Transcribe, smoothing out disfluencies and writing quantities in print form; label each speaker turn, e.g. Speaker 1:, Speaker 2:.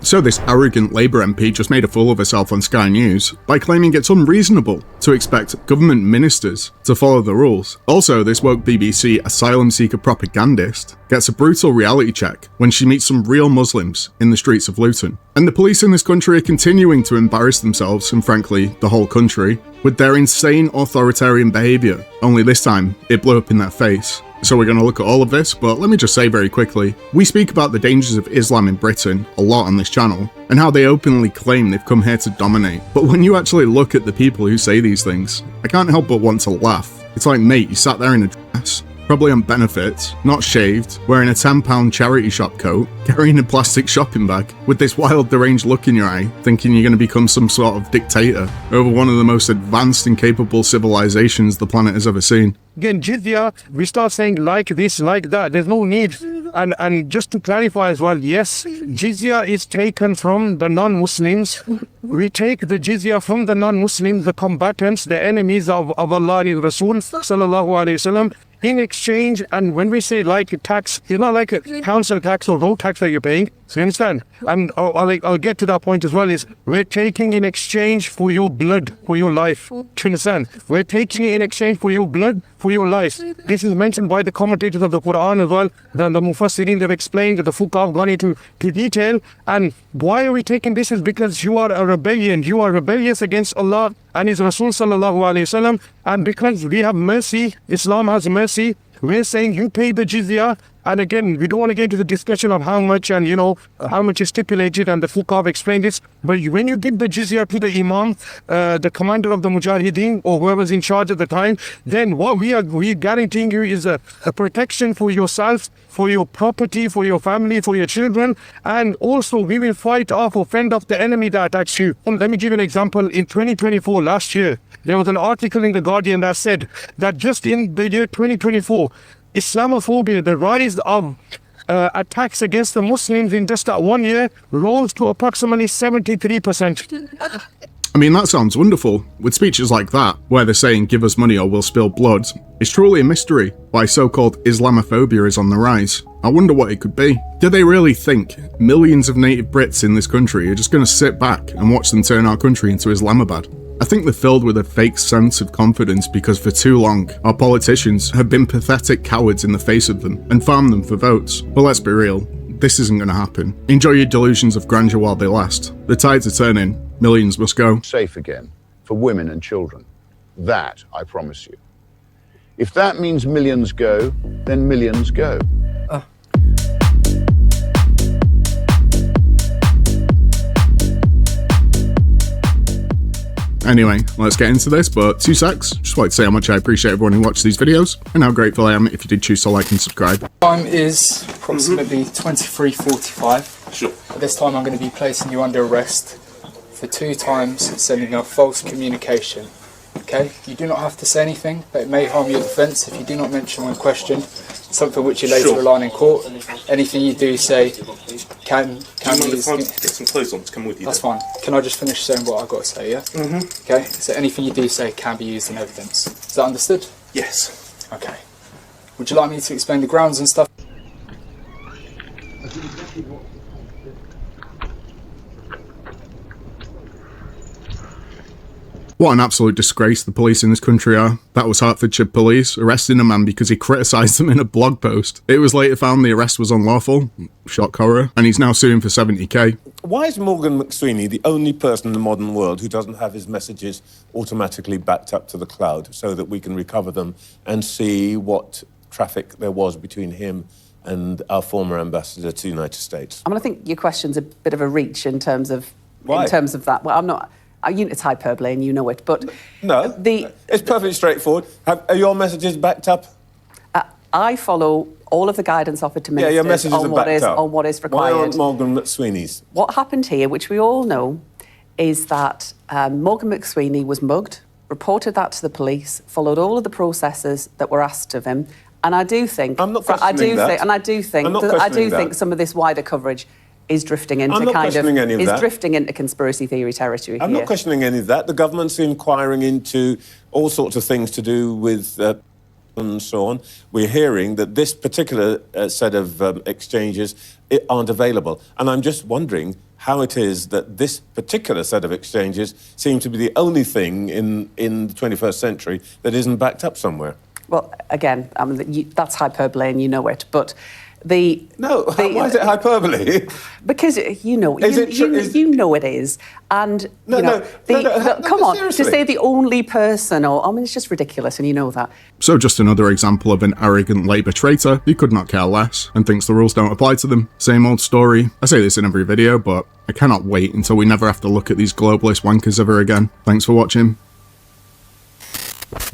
Speaker 1: So this arrogant Labour MP just made a fool of herself on Sky News by claiming it's unreasonable to expect government ministers to follow the rules. Also, this woke BBC asylum seeker propagandist gets a brutal reality check when she meets some real Muslims in the streets of Luton. And the police in this country are continuing to embarrass themselves, and frankly, the whole country, with their insane authoritarian behaviour, only this time it blew up in their face. So we're going to look at all of this, but let me just say very quickly, we speak about the dangers of Islam in Britain a lot on this channel, and how they openly claim they've come here to dominate. But when you actually look at the people who say these things, I can't help but want to laugh. It's like, mate, you sat there in a dress, probably on benefits, not shaved, wearing a £10 charity shop coat, carrying a plastic shopping bag, with this wild deranged look in your eye, thinking you're going to become some sort of dictator over one of the most advanced and capable civilizations the planet has ever seen.
Speaker 2: Again, jizya, we start saying like this, like that. There's no need. And just to clarify as well, yes, jizya is taken from the non-Muslims. We take the jizya from the non-Muslims, the combatants, the enemies of Allah and Rasul sallallahu alayhi wasallam, in exchange. And when we say like a tax, it's not like a council tax or road tax that you're paying. So you understand? And I'll get to that point as well, is we're taking in exchange for your blood, for your life. Do you understand? We're taking it in exchange for your blood, for your life. This is mentioned by the commentators of the Quran as well. The Mufassirin, they've explained that the Fuqaha have gone into detail. And why are we taking this? Is because you are a rebellion. You are rebellious against Allah and His Rasul sallallahu alayhi wasallam. And because we have mercy, Islam has mercy, we're saying you pay the jizya. And again, we don't want to get into the discussion of how much and, how much is stipulated, and the Fuqaha have explained this. But when you give the jizya to the Imam, the commander of the Mujahideen, or whoever's in charge at the time, then what we're guaranteeing you is a protection for yourself, for your property, for your family, for your children. And also, we will fight off or fend off the enemy that attacks you. And let me give you an example. In 2024, last year, there was an article in The Guardian that said that just in the year 2024, Islamophobia, the rise of attacks against the Muslims in just that 1 year, rose to approximately 73%.
Speaker 1: I mean, that sounds wonderful. With speeches like that, where they're saying give us money or we'll spill blood, it's truly a mystery why so-called Islamophobia is on the rise. I wonder what it could be. Do they really think millions of native Brits in this country are just going to sit back and watch them turn our country into Islamabad? I think they're filled with a fake sense of confidence because for too long, our politicians have been pathetic cowards in the face of them and farmed them for votes. But let's be real, this isn't going to happen. Enjoy your delusions of grandeur while they last. The tides are turning, millions must go.
Speaker 3: Safe again for women and children. That, I promise you. If that means millions go, then millions go.
Speaker 1: Anyway, let's get into this, but 2 secs. Just wanted to say how much I appreciate everyone who watched these videos, and how grateful I am if you did choose to like and subscribe.
Speaker 4: Time is approximately 23:45.
Speaker 5: Sure.
Speaker 4: At this time I'm going to be placing you under arrest for 2 times sending a false communication. Okay? You do not have to say anything, but it may harm your defence if you do not mention when questioned something which you later rely on in court. Anything you do say can be used.
Speaker 5: Get some clothes on to come with you.
Speaker 4: That's fine. Can I just finish saying what I've got to say, yeah? Okay, so anything you do say can be used in evidence. Is that understood?
Speaker 5: Yes.
Speaker 4: Okay. Would you like me to explain the grounds and stuff?
Speaker 1: What an absolute disgrace the police in this country are. That was Hertfordshire police arresting a man because he criticised them in a blog post. It was later found the arrest was unlawful, shock horror, and he's now suing for 70k.
Speaker 6: Why is Morgan McSweeney the only person in the modern world who doesn't have his messages automatically backed up to the cloud so that we can recover them and see what traffic there was between him and our former ambassador to the United States?
Speaker 7: I mean, I think your question's a bit of a reach in terms of
Speaker 6: Why?
Speaker 7: that. Well, I'm not. It's hyperbole, and you know it. But
Speaker 6: no, it's perfectly straightforward. Are your messages backed up?
Speaker 7: I follow all of the guidance offered to ministers
Speaker 6: your messages
Speaker 7: on what is required.
Speaker 6: Why aren't Morgan McSweeney's?
Speaker 7: What happened here, which we all know, is that Morgan McSweeney was mugged, reported that to the police, followed all of the processes that were asked of him, and I do think
Speaker 6: I'm not questioning that.
Speaker 7: I do think some of this wider coverage is drifting into drifting into conspiracy theory territory.
Speaker 6: I'm not questioning any of that. The government's inquiring into all sorts of things to do with and so on. We're hearing that this particular set of exchanges aren't available. And I'm just wondering, how it is that this particular set of exchanges seem to be the only thing in the 21st century that isn't backed up somewhere.
Speaker 7: Well, again, that's hyperbole and you know it, but
Speaker 6: why is it hyperbole?
Speaker 7: Because you know it is, and come on,
Speaker 6: seriously.
Speaker 7: to say the only person, it's just ridiculous, and you know that.
Speaker 1: So just another example of an arrogant Labour traitor who could not care less and thinks the rules don't apply to them. Same old story. I say this in every video, but I cannot wait until we never have to look at these globalist wankers ever again. Thanks for watching.